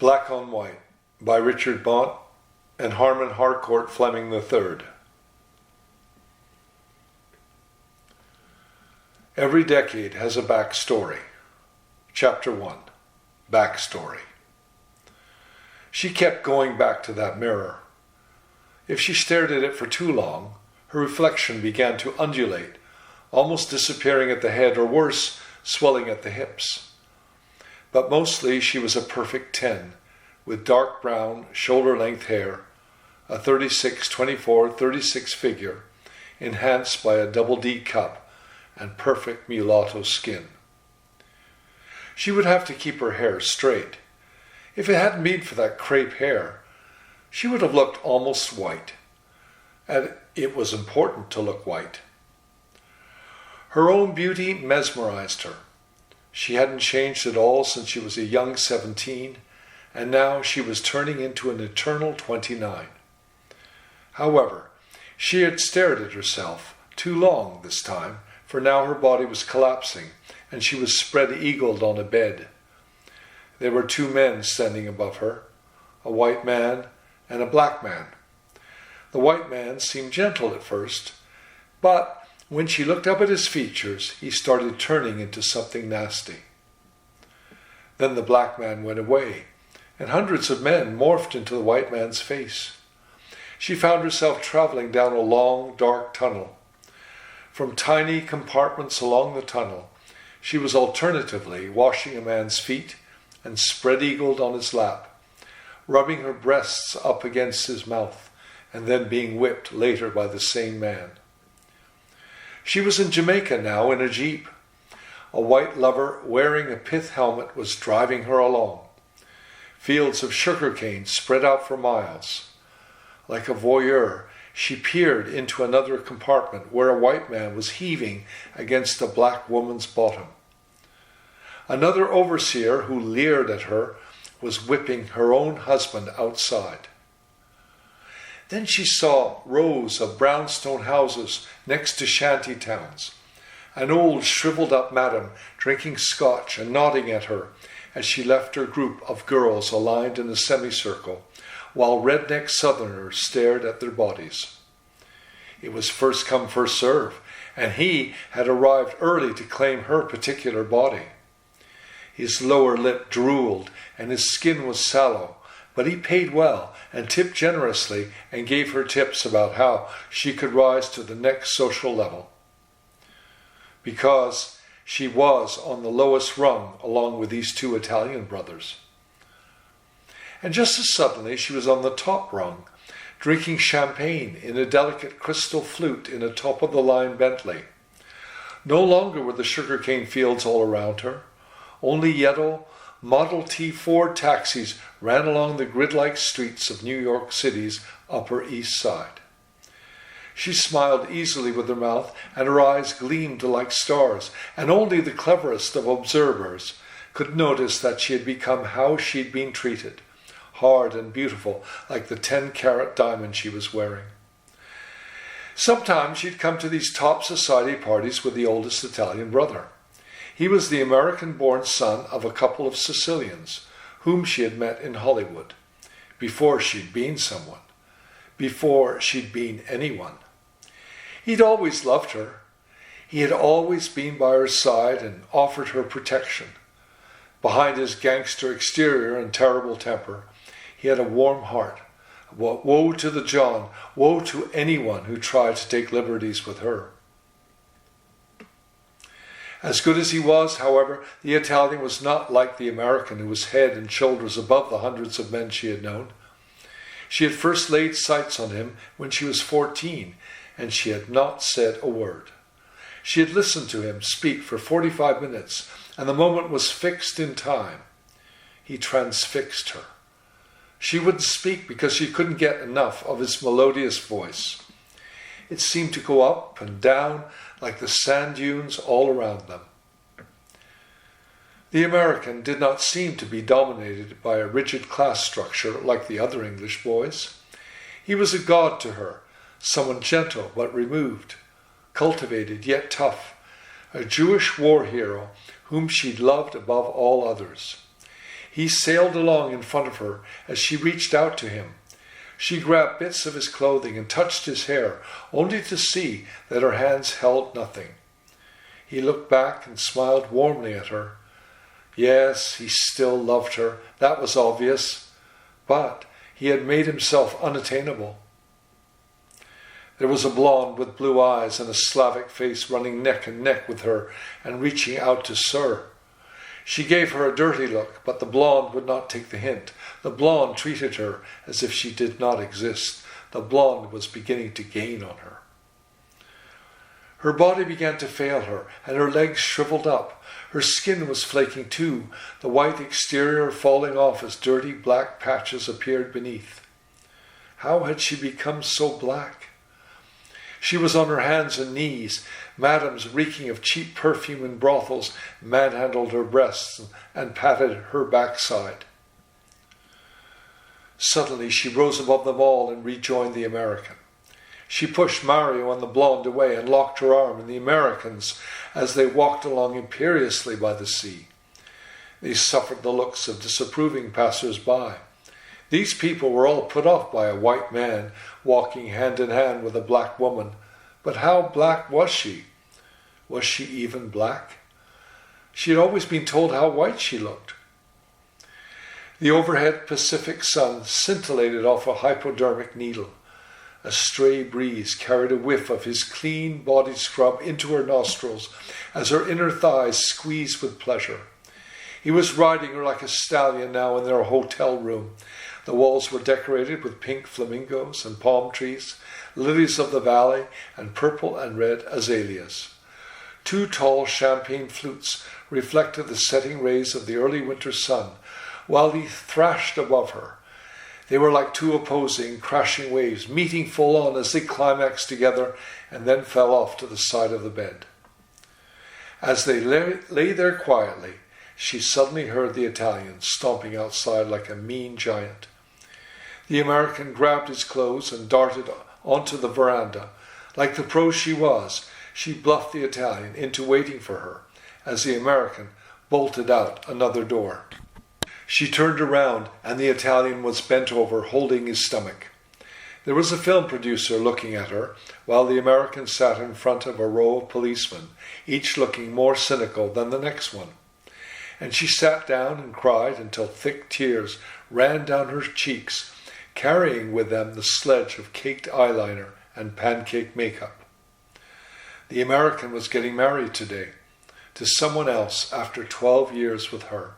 Black on White by Richard Bonte and Harmon Harcourt Fleming III. Every decade has a backstory. Chapter 1. Backstory. She kept going back to that mirror. If she stared at it for too long, her reflection began to undulate, almost disappearing at the head, or worse, swelling at the hips. But mostly she was a perfect 10, with dark brown, shoulder-length hair, a 36-24-36 figure, enhanced by a double D cup, and perfect mulatto skin. She would have to keep her hair straight. If it hadn't been for that crepe hair, she would have looked almost white. And it was important to look white. Her own beauty mesmerized her. She hadn't changed at all since she was a young 17, and now she was turning into an eternal 29. However, she had stared at herself too long this time, for now her body was collapsing, and she was spread-eagled on a bed. There were two men standing above her, a white man and a black man. The white man seemed gentle at first, but when she looked up at his features, he started turning into something nasty. Then the black man went away, and hundreds of men morphed into the white man's face. She found herself traveling down a long, dark tunnel. From tiny compartments along the tunnel, she was alternatively washing a man's feet and spread-eagled on his lap, rubbing her breasts up against his mouth, and then being whipped later by the same man. She was in Jamaica now in a jeep. A white lover wearing a pith helmet was driving her along. Fields of sugarcane spread out for miles. Like a voyeur, she peered into another compartment where a white man was heaving against a black woman's bottom. Another overseer who leered at her was whipping her own husband outside. Then she saw rows of brownstone houses next to shanty towns, an old shriveled-up madam drinking scotch and nodding at her as she left her group of girls aligned in a semicircle, while redneck southerners stared at their bodies. It was first come, first serve, and he had arrived early to claim her particular body. His lower lip drooled and his skin was sallow, but he paid well and tipped generously and gave her tips about how she could rise to the next social level. Because she was on the lowest rung along with these two Italian brothers. And just as suddenly she was on the top rung, drinking champagne in a delicate crystal flute in a top-of-the-line Bentley. No longer were the sugarcane fields all around her. Only yellow Model T Ford taxis ran along the grid-like streets of New York City's Upper East Side. She smiled easily with her mouth, and her eyes gleamed like stars, and only the cleverest of observers could notice that she had become how she'd been treated, hard and beautiful like the 10-carat diamond she was wearing. Sometimes she'd come to these top society parties with the oldest Italian brother. He was the American-born son of a couple of Sicilians, whom she had met in Hollywood, before she'd been someone, before she'd been anyone. He'd always loved her. He had always been by her side and offered her protection. Behind his gangster exterior and terrible temper, he had a warm heart. Woe to the John, woe to anyone who tried to take liberties with her. As good as he was, however, the Italian was not like the American who was head and shoulders above the hundreds of men she had known. She had first laid sights on him when she was 14, and she had not said a word. She had listened to him speak for 45 minutes, and the moment was fixed in time. He transfixed her. She wouldn't speak because she couldn't get enough of his melodious voice. It seemed to go up and down like the sand dunes all around them. The American did not seem to be dominated by a rigid class structure like the other English boys. He was a god to her, someone gentle but removed, cultivated yet tough, a Jewish war hero whom she loved above all others. He sailed along in front of her as she reached out to him. She grabbed bits of his clothing and touched his hair, only to see that her hands held nothing. He looked back and smiled warmly at her. Yes, he still loved her, that was obvious, but he had made himself unattainable. There was a blonde with blue eyes and a Slavic face running neck and neck with her and reaching out to Sir. She gave her a dirty look, but the blonde would not take the hint. The blonde treated her as if she did not exist. The blonde was beginning to gain on her. Her body began to fail her, and her legs shriveled up. Her skin was flaking too, the white exterior falling off as dirty black patches appeared beneath. How had she become so black? She was on her hands and knees. Madams reeking of cheap perfume in brothels manhandled her breasts and patted her backside. Suddenly she rose above them all and rejoined the American. She pushed Mario and the blonde away and locked her arm in the American's as they walked along imperiously by the sea. They suffered the looks of disapproving passers-by. These people were all put off by a white man walking hand in hand with a black woman. But how black was she? Was she even black? She had always been told how white she looked. The overhead Pacific sun scintillated off a hypodermic needle. A stray breeze carried a whiff of his clean body scrub into her nostrils as her inner thighs squeezed with pleasure. He was riding her like a stallion now in their hotel room. The walls were decorated with pink flamingos and palm trees, lilies of the valley, and purple and red azaleas. 2 tall champagne flutes reflected the setting rays of the early winter sun, while he thrashed above her. They were like 2 opposing, crashing waves, meeting full on as they climaxed together and then fell off to the side of the bed. As they lay there quietly, she suddenly heard the Italian stomping outside like a mean giant. The American grabbed his clothes and darted onto the veranda. Like the pro she was, she bluffed the Italian into waiting for her as the American bolted out another door. She turned around and the Italian was bent over, holding his stomach. There was a film producer looking at her, while the American sat in front of a row of policemen, each looking more cynical than the next one. And she sat down and cried until thick tears ran down her cheeks, carrying with them the sledge of caked eyeliner and pancake makeup. The American was getting married today, to someone else after 12 years with her.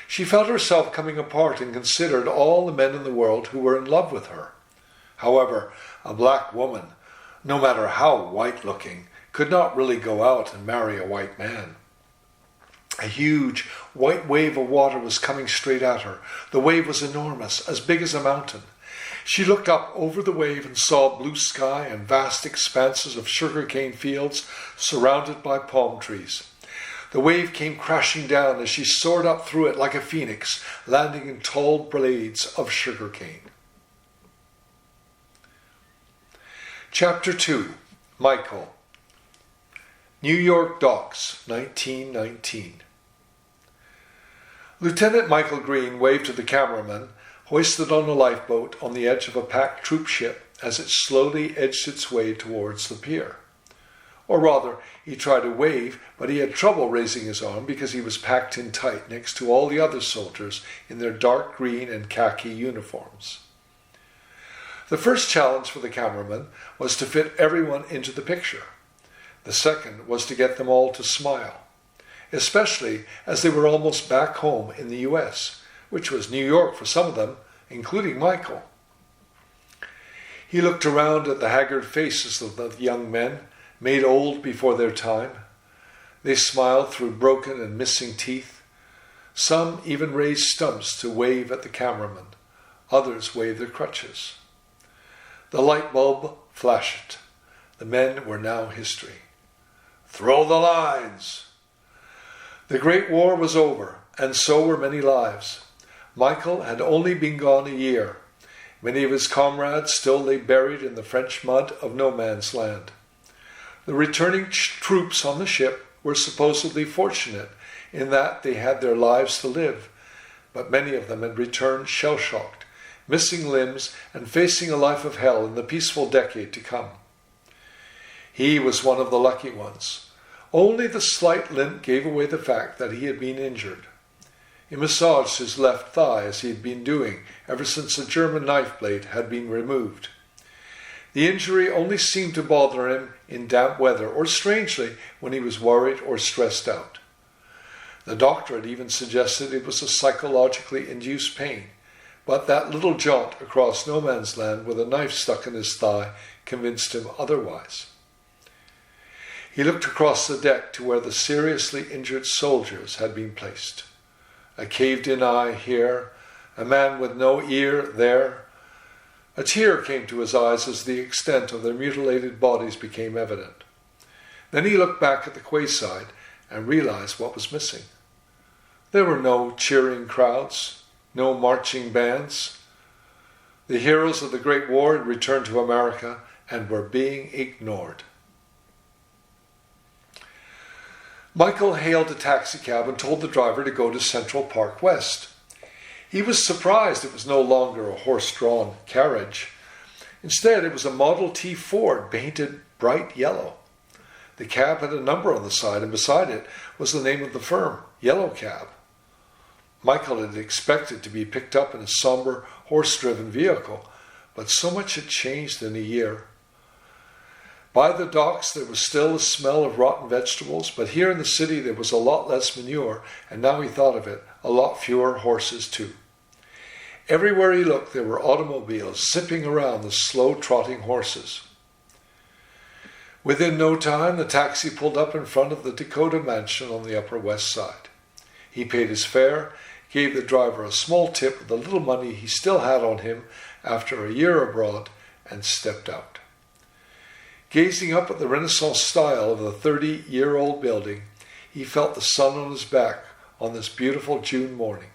She felt herself coming apart and considered all the men in the world who were in love with her. However, a black woman, no matter how white-looking, could not really go out and marry a white man. A huge white wave of water was coming straight at her. The wave was enormous, as big as a mountain. She looked up over the wave and saw blue sky and vast expanses of sugarcane fields surrounded by palm trees. The wave came crashing down as she soared up through it like a phoenix, landing in tall blades of sugarcane. Chapter 2. Michael. New York Docks, 1919. Lieutenant Michael Green waved to the cameraman, hoisted on a lifeboat on the edge of a packed troop ship as it slowly edged its way towards the pier. Or rather, he tried to wave, but he had trouble raising his arm because he was packed in tight next to all the other soldiers in their dark green and khaki uniforms. The first challenge for the cameraman was to fit everyone into the picture. The second was to get them all to smile, especially as they were almost back home in the U.S., which was New York for some of them, including Michael. He looked around at the haggard faces of the young men, made old before their time. They smiled through broken and missing teeth. Some even raised stumps to wave at the cameraman. Others waved their crutches. The light bulb flashed. The men were now history. Throw the lines! The Great War was over, and so were many lives. Michael had only been gone a year. Many of his comrades still lay buried in the French mud of no man's land. The returning troops on the ship were supposedly fortunate in that they had their lives to live, but many of them had returned shell-shocked, missing limbs and facing a life of hell in the peaceful decade to come. He was one of the lucky ones. Only the slight limp gave away the fact that he had been injured. He massaged his left thigh as he had been doing ever since the German knife blade had been removed. The injury only seemed to bother him in damp weather, or strangely, when he was worried or stressed out. The doctor had even suggested it was a psychologically induced pain, but that little jaunt across no man's land with a knife stuck in his thigh convinced him otherwise. He looked across the deck to where the seriously injured soldiers had been placed. A caved-in eye here, a man with no ear there. A tear came to his eyes as the extent of their mutilated bodies became evident. Then he looked back at the quayside and realized what was missing. There were no cheering crowds, no marching bands. The heroes of the Great War had returned to America and were being ignored. Michael hailed a taxicab and told the driver to go to Central Park West. He was surprised it was no longer a horse-drawn carriage. Instead, it was a Model T Ford painted bright yellow. The cab had a number on the side, and beside it was the name of the firm, Yellow Cab. Michael had expected to be picked up in a somber, horse-driven vehicle, but so much had changed in a year. By the docks there was still a smell of rotten vegetables, but here in the city there was a lot less manure, and now he thought of it, a lot fewer horses too. Everywhere he looked there were automobiles zipping around the slow-trotting horses. Within no time the taxi pulled up in front of the Dakota mansion on the Upper West Side. He paid his fare, gave the driver a small tip of the little money he still had on him after a year abroad, and stepped out. Gazing up at the Renaissance style of the 30-year-old building, he felt the sun on his back on this beautiful June morning.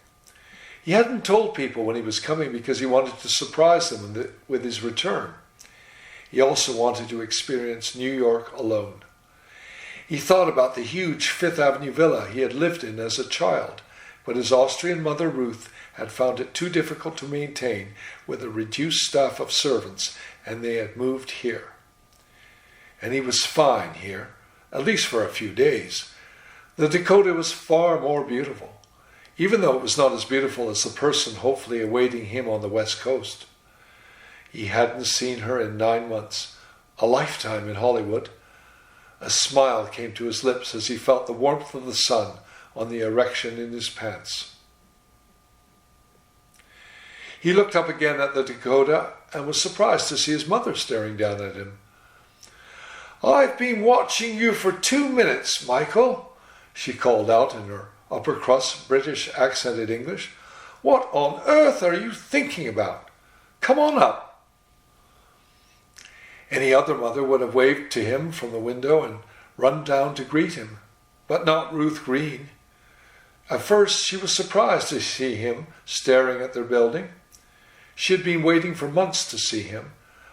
He hadn't told people when he was coming because he wanted to surprise them with his return. He also wanted to experience New York alone. He thought about the huge Fifth Avenue villa he had lived in as a child, but his Austrian mother Ruth had found it too difficult to maintain with a reduced staff of servants, and they had moved here. And he was fine here, at least for a few days. The Dakota was far more beautiful, even though it was not as beautiful as the person hopefully awaiting him on the West Coast. He hadn't seen her in 9 months, a lifetime in Hollywood. A smile came to his lips as he felt the warmth of the sun on the erection in his pants. He looked up again at the Dakota and was surprised to see his mother staring down at him. "I've been watching you for 2 minutes, Michael," she called out in her upper-crust British accented English. "What on earth are you thinking about? Come on up." Any other mother would have waved to him from the window and run down to greet him, but not Ruth Green. At first she was surprised to see him staring at their building. She had been waiting for months to see him,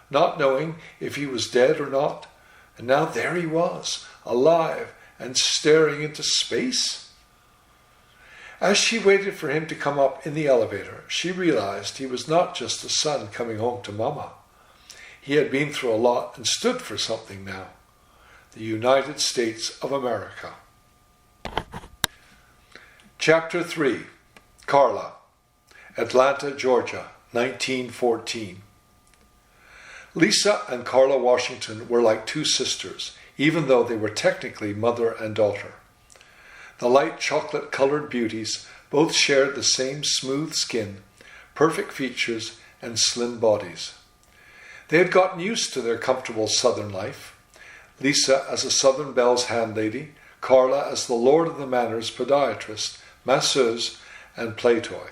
not knowing if he was dead or not. And now there he was, alive and staring into space. As she waited for him to come up in the elevator, she realized he was not just a son coming home to Mama. He had been through a lot and stood for something now. The United States of America. Chapter 3. Carla. Atlanta, Georgia, 1914. Lisa and Carla Washington were like two sisters, even though they were technically mother and daughter. The light chocolate-colored beauties both shared the same smooth skin, perfect features, and slim bodies. They had gotten used to their comfortable southern life. Lisa as a Southern Belle's handlady, Carla as the Lord of the Manor's podiatrist, masseuse, and play toy.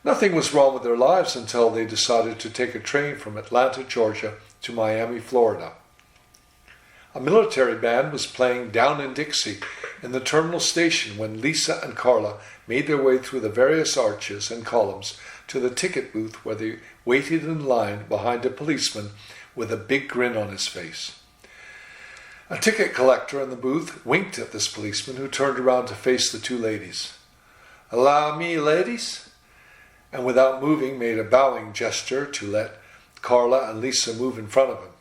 Nothing was wrong with their lives until they decided to take a train from Atlanta, Georgia to Miami, Florida. A military band was playing Down in Dixie in the terminal station when Lisa and Carla made their way through the various arches and columns to the ticket booth where they waited in line behind a policeman with a big grin on his face. A ticket collector in the booth winked at this policeman, who turned around to face the two ladies. "Allow me, ladies," and without moving made a bowing gesture to let Carla and Lisa move in front of him.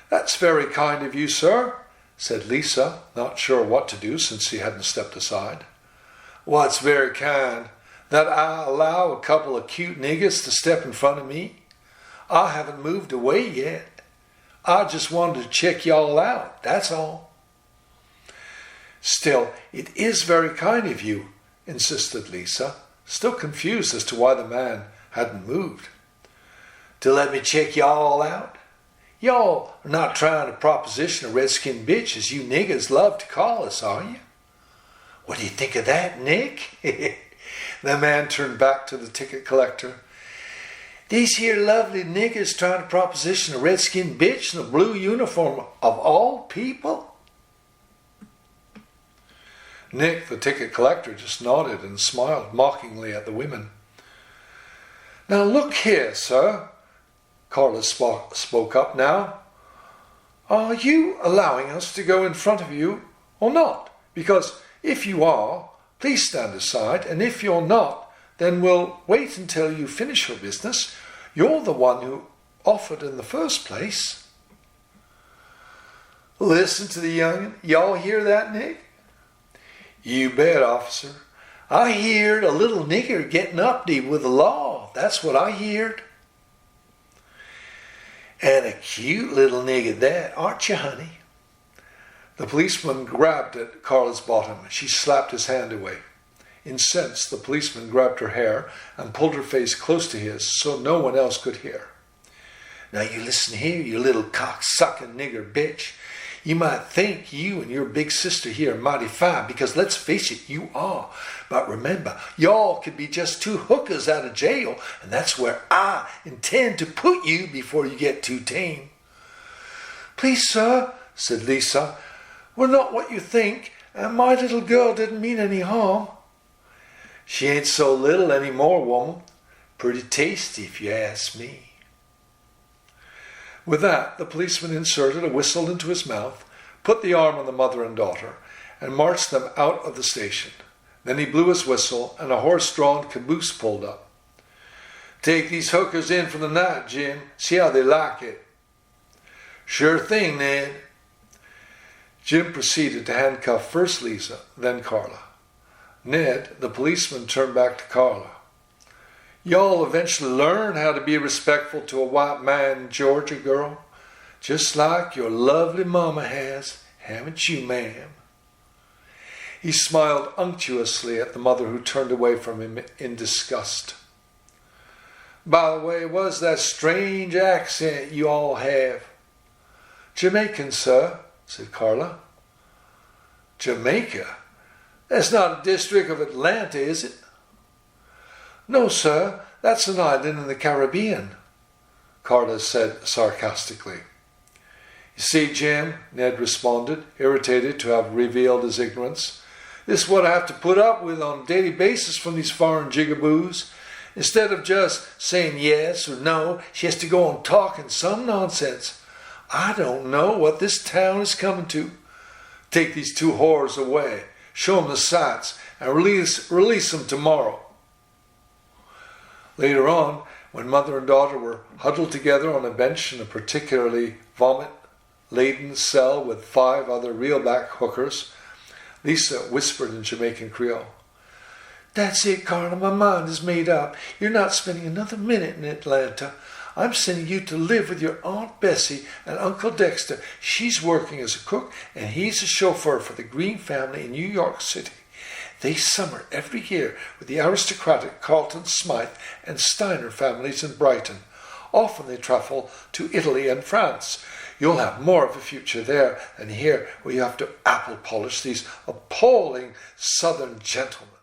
"That's very kind of you, sir," said Lisa, not sure what to do since he hadn't stepped aside. "What's very kind? That I allow a couple of cute niggers to step in front of me? I haven't moved away yet. I just wanted to check y'all out, that's all." "Still, it is very kind of you," insisted Lisa, still confused as to why the man hadn't moved. "To let me check y'all out? Y'all are not trying to proposition a redskin bitch, as you niggers love to call us, are you? What do you think of that, Nick?" The man turned back to the ticket collector. "These here lovely niggers trying to proposition a redskin bitch in a blue uniform, of all people?" Nick, the ticket collector, just nodded and smiled mockingly at the women. "Now look here, sir," Carla spoke up now. "Are you allowing us to go in front of you or not? Because if you are, please stand aside, and if you're not, then we'll wait until you finish your business. You're the one who offered in the first place." Listen to the young'un. Y'all hear that, Nick? "You bet, officer. I heard a little nigger getting uppity with the law. That's what I heard." "And a cute little nigger that, aren't you, honey?" The policeman grabbed at Carla's bottom. She slapped his hand away. Incensed, the policeman grabbed her hair and pulled her face close to his so no one else could hear. "Now you listen here, you little cock-sucking nigger bitch. You might think you and your big sister here are mighty fine, because let's face it, you are. But remember, y'all could be just two hookers out of jail, and that's where I intend to put you before you get too tame." "Please, sir," said Lisa, "we're not what you think, and my little girl didn't mean any harm." "She ain't so little anymore, woman. Pretty tasty, if you ask me." With that, the policeman inserted a whistle into his mouth, put the arm on the mother and daughter, and marched them out of the station. Then he blew his whistle, and a horse-drawn caboose pulled up. "Take these hookers in for the night, Jim. See how they like it." "Sure thing, Ned." Jim proceeded to handcuff first Lisa, then Carla. Ned, the policeman, turned back to Carla. "Y'all eventually learn how to be respectful to a white man, Georgia girl, just like your lovely mama has, haven't you, ma'am?" He smiled unctuously at the mother, who turned away from him in disgust. "By the way, what's that strange accent you all have?" "Jamaican, sir," said Carla. "Jamaica? That's not a district of Atlanta, is it?" "No, sir, that's an island in the Caribbean," Carla said sarcastically. "You see, Jim," Ned responded, irritated to have revealed his ignorance, "this is what I have to put up with on a daily basis from these foreign jigaboos. Instead of just saying yes or no, she has to go on talking some nonsense. I don't know what this town is coming to. Take these two whores away, show them the sights, and release them tomorrow." Later on, when mother and daughter were huddled together on a bench in a particularly vomit-laden cell with 5 other reelback hookers, Lisa whispered in Jamaican Creole, "That's it, Carla, my mind is made up. You're not spending another minute in Atlanta. I'm sending you to live with your Aunt Bessie and Uncle Dexter. She's working as a cook, and he's a chauffeur for the Green family in New York City. They summer every year with the aristocratic Carlton Smythe and Steiner families in Brighton. Often they travel to Italy and France. You'll have more of a future there than here, where you have to apple polish these appalling southern gentlemen."